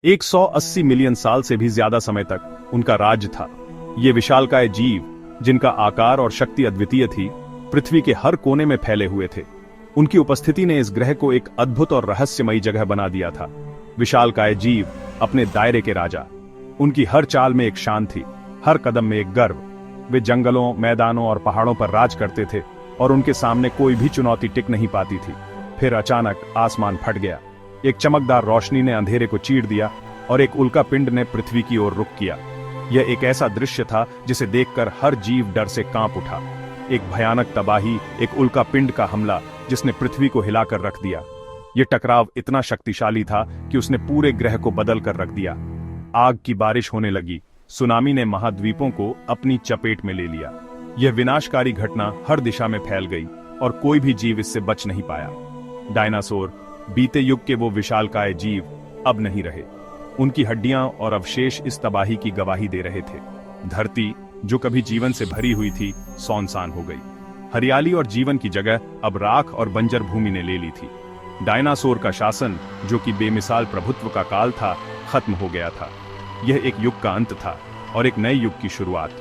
180 million साल से भी ज्यादा समय तक उनका राज्य था। ये विशालकाय जीव, जिनका आकार और शक्ति अद्वितीय थी, पृथ्वी के हर कोने में फैले हुए थे। उनकी उपस्थिति ने इस ग्रह को एक अद्भुत और रहस्यमयी जगह बना दिया था। विशालकाय जीव अपने दायरे के राजा, उनकी हर चाल में एक शान थी, हर कदम में एक गर्व। वे जंगलों, मैदानों और पहाड़ों पर राज करते थे और उनके सामने कोई भी चुनौती टिक नहीं पाती थी। फिर अचानक आसमान फट गया। एक चमकदार रोशनी ने अंधेरे को चीर दिया और एक उल्का पिंड ने पृथ्वी की ओर रुख किया। यह एक ऐसा दृश्य था जिसे देखकर हर जीव डर से कांप उठा। एक भयानक तबाही, एक उल्का पिंड का हमला जिसने पृथ्वी को हिलाकर रख दिया। यह टकराव इतना शक्तिशाली था कि उसने पूरे ग्रह को बदल कर रख दिया। आग की बारिश होने लगी। सुनामी ने महाद्वीपों को अपनी चपेट में ले लिया। यह विनाशकारी घटना हर दिशा में फैल गई और कोई भी जीव इससे बच नहीं पाया। डायनासोर, बीते युग के वो विशालकाय जीव, अब नहीं रहे। उनकी हड्डियां और अवशेष इस तबाही की गवाही दे रहे थे। धरती, जो कभी जीवन से भरी हुई थी, सुनसान हो गई। हरियाली और जीवन की जगह अब राख और बंजर भूमि ने ले ली थी। डायनासोर का शासन, जो कि बेमिसाल प्रभुत्व का काल था, खत्म हो गया था। यह एक युग का अंत था और एक नए युग की शुरुआत।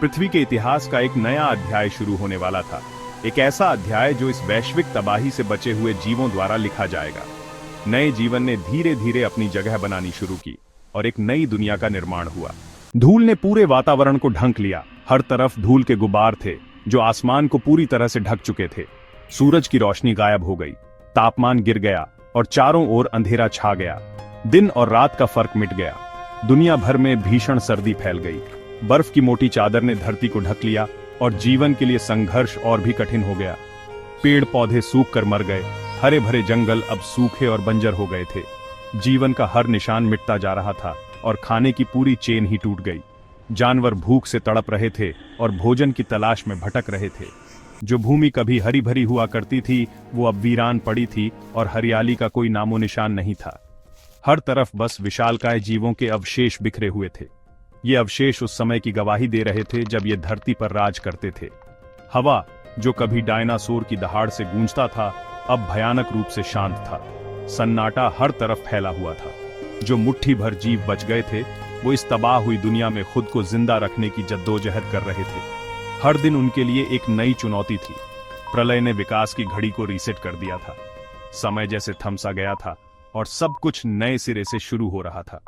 पृथ्वी के इतिहास का एक नया अध्याय शुरू होने वाला था। एक ऐसा अध्याय जो इस वैश्विक तबाही से बचे हुए जीवों द्वारा लिखा जाएगा। नए जीवन ने धीरे धीरे अपनी जगह बनानी शुरू की और एक नई दुनिया का निर्माण हुआ। धूल ने पूरे वातावरण को ढंक लिया। हर तरफ धूल के गुबार थे जो आसमान को पूरी तरह से ढक चुके थे। सूरज की रोशनी गायब हो गई, तापमान गिर गया और चारों ओर अंधेरा छा गया। दिन और रात का फर्क मिट गया। दुनिया भर में भीषण सर्दी फैल गई। बर्फ की मोटी चादर ने धरती को ढक लिया और जीवन के लिए संघर्ष और भी कठिन हो गया। पेड़ पौधे सूख कर मर गए। हरे भरे जंगल अब सूखे और बंजर हो गए थे। जीवन का हर निशान मिटता जा रहा था और खाने की पूरी चेन ही टूट गई। जानवर भूख से तड़प रहे थे और भोजन की तलाश में भटक रहे थे। जो भूमि कभी हरी भरी हुआ करती थी, वो अब वीरान पड़ी थी और हरियाली का कोई नामो निशान नहीं था। हर तरफ बस विशालकाय जीवों के अवशेष बिखरे हुए थे। ये अवशेष उस समय की गवाही दे रहे थे जब ये धरती पर राज करते थे। हवा, जो कभी डायनासोर की दहाड़ से गूंजता था, अब भयानक रूप से शांत था। सन्नाटा हर तरफ फैला हुआ था। जो मुट्ठी भर जीव बच गए थे, वो इस तबाह हुई दुनिया में खुद को जिंदा रखने की जद्दोजहद कर रहे थे। हर दिन उनके लिए एक नई चुनौती थी। प्रलय ने विकास की घड़ी को रीसेट कर दिया था। समय जैसे थमसा गया था और सब कुछ नए सिरे से शुरू हो रहा था।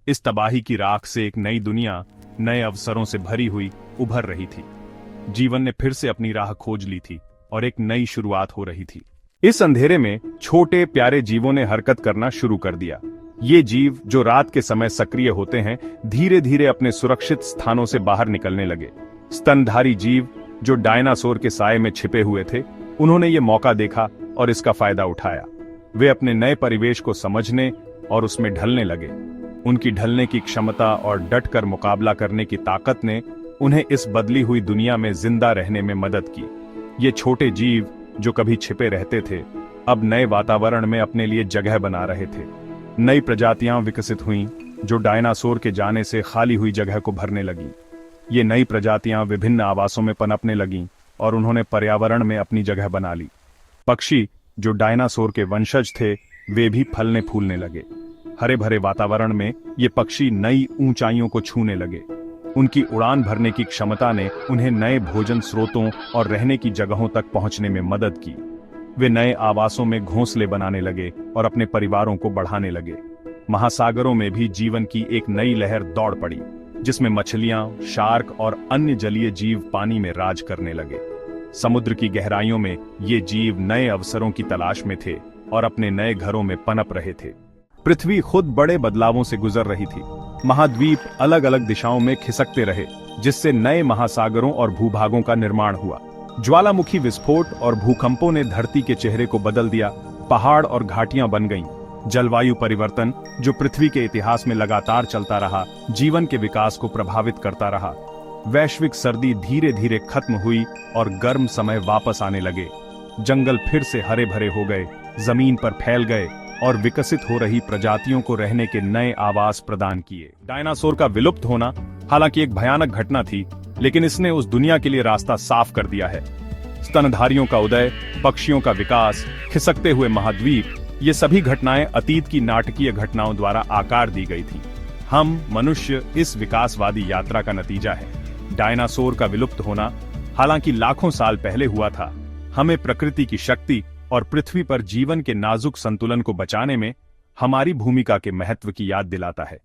इस तबाही की राख से एक नई दुनिया नए अवसरों से भरी हुई उभर रही थी। जीवन ने फिर से अपनी राह खोज ली थी और एक नई शुरुआत हो रही थी। इस अंधेरे में छोटे प्यारे जीवों ने हरकत करना शुरू कर दिया। ये जीव, जो रात के समय सक्रिय होते हैं, धीरे धीरे अपने सुरक्षित स्थानों से बाहर निकलने लगे। स्तनधारी जीव, जो डायनासोर के साए में छिपे हुए थे, उन्होंने ये मौका देखा और इसका फायदा उठाया। वे अपने नए परिवेश को समझने और उसमें ढलने लगे। उनकी ढलने की क्षमता और डटकर मुकाबला करने की ताकत ने उन्हें इस बदली हुई दुनिया में जिंदा रहने में मदद की। ये छोटे जीव, जो कभी छिपे रहते थे, अब नए वातावरण में अपने लिए जगह बना रहे थे। नई प्रजातियां विकसित हुईं, जो डायनासोर के जाने से खाली हुई जगह को भरने लगीं। ये नई प्रजातियां विभिन्न आवासों में पनपने लगीं और उन्होंने पर्यावरण में अपनी जगह बना ली। पक्षी, जो डायनासोर के वंशज थे, वे भी फलने फूलने लगे। हरे भरे वातावरण में ये पक्षी नई ऊंचाइयों को छूने लगे। उनकी उड़ान भरने की क्षमता ने उन्हें नए भोजन स्रोतों और रहने की जगहों तक पहुंचने में मदद की। वे नए आवासों में घोंसले बनाने लगे और अपने परिवारों को बढ़ाने लगे। महासागरों में भी जीवन की एक नई लहर दौड़ पड़ी, जिसमें मछलियां, शार्क और अन्य जलीय जीव पानी में राज करने लगे। समुद्र की गहराइयों में ये जीव नए अवसरों की तलाश में थे और अपने नए घरों में पनप रहे थे। पृथ्वी खुद बड़े बदलावों से गुजर रही थी। महाद्वीप अलग अलग दिशाओं में खिसकते रहे, जिससे नए महासागरों और भूभागों का निर्माण हुआ। ज्वालामुखी विस्फोट और भूकंपों ने धरती के चेहरे को बदल दिया। पहाड़ और घाटियां बन गईं। जलवायु परिवर्तन, जो पृथ्वी के इतिहास में लगातार चलता रहा, जीवन के विकास को प्रभावित करता रहा। वैश्विक सर्दी धीरे धीरे खत्म हुई और गर्म समय वापस आने लगे। जंगल फिर से हरे भरे हो गए, जमीन पर फैल गए और विकसित हो रही प्रजातियों को रहने के नए आवास प्रदान किए। डायनासोर का विलुप्त होना हालांकि एक भयानक घटना थी, लेकिन इसने उस दुनिया के लिए रास्ता साफ कर दिया है। स्तनधारियों का उदय, पक्षियों का विकास, खिसकते हुए महाद्वीप, ये सभी घटनाएं अतीत की नाटकीय घटनाओं द्वारा आकार दी गई थीं। हम मनुष्य इस विकासवादी यात्रा का नतीजा है। डायनासोर का विलुप्त होना, हालांकि लाखों साल पहले हुआ था, हमें प्रकृति की शक्ति और पृथ्वी पर जीवन के नाजुक संतुलन को बचाने में हमारी भूमिका के महत्व की याद दिलाता है।